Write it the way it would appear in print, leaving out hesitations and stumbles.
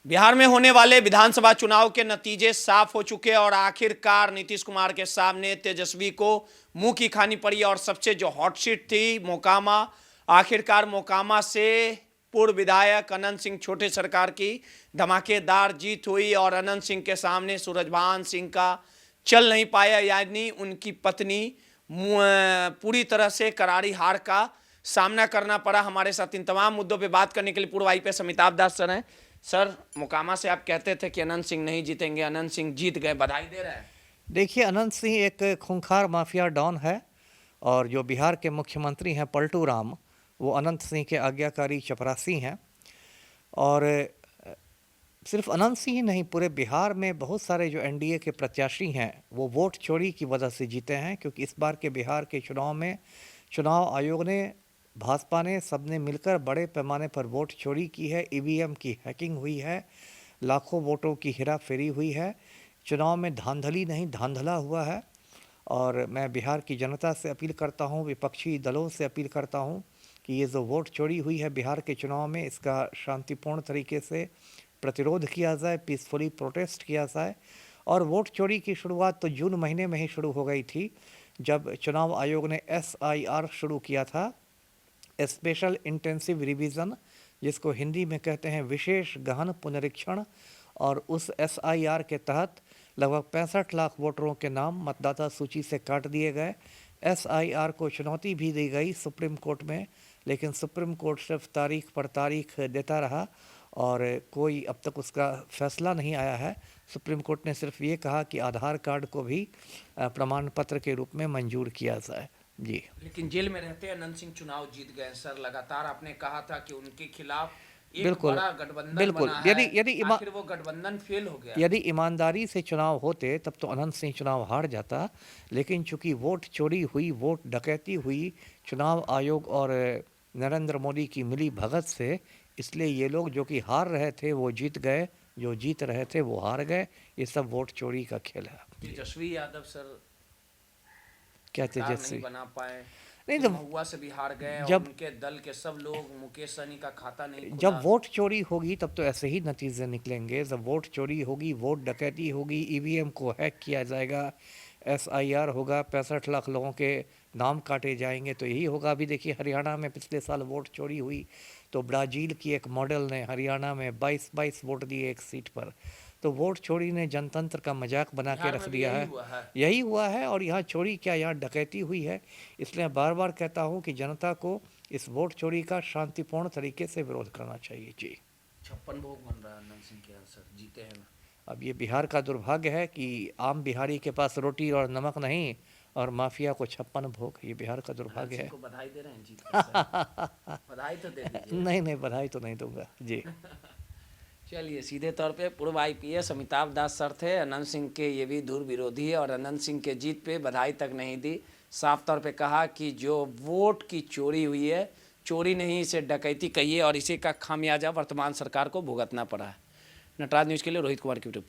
बिहार में होने वाले विधानसभा चुनाव के नतीजे साफ हो चुके और आखिरकार नीतीश कुमार के सामने तेजस्वी को मुंह की खानी पड़ी। और सबसे जो हॉट सीट थी मोकामा, आखिरकार मोकामा से पूर्व विधायक अनंत सिंह छोटे सरकार की धमाकेदार जीत हुई और अनंत सिंह के सामने सूरजभान सिंह का चल नहीं पाया, यानी उनकी पत्नी पूरी तरह से करारी हार का सामना करना पड़ा। हमारे साथ इन तमाम मुद्दों पे बात करने के लिए पूर्व आईपीएस अमिताभ दास सर हैं। सर, मोकामा से आप कहते थे कि अनंत सिंह नहीं जीतेंगे, अनंत सिंह जीत गए, बधाई दे रहे हैं। देखिए, अनंत सिंह एक खूंखार माफिया डॉन है और जो बिहार के मुख्यमंत्री हैं पलटू राम, वो अनंत सिंह के आज्ञाकारी चपरासी हैं। और सिर्फ अनंत सिंह ही नहीं, पूरे बिहार में बहुत सारे जो एनडीए के प्रत्याशी हैं वो वोट चोरी की वजह से जीते हैं, क्योंकि इस बार के बिहार के चुनाव में चुनाव आयोग ने, भाजपा ने, सबने मिलकर बड़े पैमाने पर वोट चोरी की है। ईवीएम की हैकिंग हुई है, लाखों वोटों की हेरा फेरी हुई है। चुनाव में धांधली नहीं, धांधला हुआ है। और मैं बिहार की जनता से अपील करता हूं, विपक्षी दलों से अपील करता हूं कि ये जो वोट चोरी हुई है बिहार के चुनाव में, इसका शांतिपूर्ण तरीके से प्रतिरोध किया जाए, पीसफुली प्रोटेस्ट किया जाए। और वोट चोरी की शुरुआत तो जून महीने में ही शुरू हो गई थी, जब चुनाव आयोग ने SIR शुरू किया था, स्पेशल इंटेंसिव रिवीजन, जिसको हिंदी में कहते हैं विशेष गहन पुनरीक्षण। और उस SIR के तहत लगभग 65 लाख वोटरों के नाम मतदाता सूची से काट दिए गए। SIR को चुनौती भी दी गई सुप्रीम कोर्ट में, लेकिन सुप्रीम कोर्ट सिर्फ तारीख पर तारीख देता रहा और कोई अब तक उसका फैसला नहीं आया है। सुप्रीम कोर्ट ने सिर्फ ये कहा कि आधार कार्ड को भी प्रमाण पत्र के रूप में मंजूर किया जाए। जी, लेकिन जेल में रहते अनंत सिंह चुनाव जीत गए। सर, लगातार आपने कहा था कि उनके खिलाफ एक बिल्कुल बड़ा गठबंधन बिल्कुल। बना यदि है, यदि आखिर वो गठबंधन फेल हो गया। यदि ईमानदारी से चुनाव होते तब तो अनंत सिंह चुनाव हार जाता, लेकिन चूंकि वोट चोरी हुई, वोट डकैती हुई चुनाव आयोग और नरेंद्र मोदी की मिली भगत से, इसलिए ये लोग जो कि हार रहे थे वो जीत गए, जो जीत रहे थे वो हार गए। ये सब वोट चोरी का खेल है। तेजस्वी यादव सर क्या सरकार तेजस्वी नहीं बना पाए, नहीं, जब महुआ से भी हार गए और जब उनके दल के सब लोग, मुकेश सहनी का खाता नहीं खुला। जब वोट चोरी होगी तब तो ऐसे ही नतीजे निकलेंगे। जब वोट चोरी होगी, वोट डकैती होगी, ईवीएम को हैक किया जाएगा, SIR होगा, 65 लाख लोगों के नाम काटे जाएंगे, तो यही होगा। अभी देखिए, हरियाणा में पिछले साल वोट चोरी हुई तो ब्राज़ील की एक मॉडल ने हरियाणा में 22 वोट दिए एक सीट पर। तो वोट चोरी ने जनतंत्र का मजाक बना के रख दिया है। यही हुआ है। और यहाँ चोरी क्या, यहाँ डकैती हुई है। इसलिए बार बार कहता हूँ कि जनता को इस वोट चोरी का शांतिपूर्ण तरीके से विरोध करना चाहिए। जी, 56 भोग बन रहा है अनंत सिंह के आंसर जीते हैं। अब ये बिहार का दुर्भाग्य है कि आम बिहारी के पास रोटी और नमक नहीं और माफिया को 56 भोग। ये बिहार का दुर्भाग्य है। बधाई दे रहे हैं जीत के। बधाई तो दे दीजिए। नहीं, बधाई तो नहीं दूंगा। जी, चलिए, सीधे तौर पे पूर्व आईपीएस अमिताभ दास सर थे, अनंत सिंह के ये भी दूर विरोधी है और अनंत सिंह के जीत पे बधाई तक नहीं दी। साफ तौर पे कहा कि जो वोट की चोरी हुई है, चोरी नहीं इसे डकैती कहिए और इसी का खामियाजा वर्तमान सरकार को भुगतना पड़ा है। नटराज न्यूज़ के लिए रोहित कुमार की रिपोर्ट।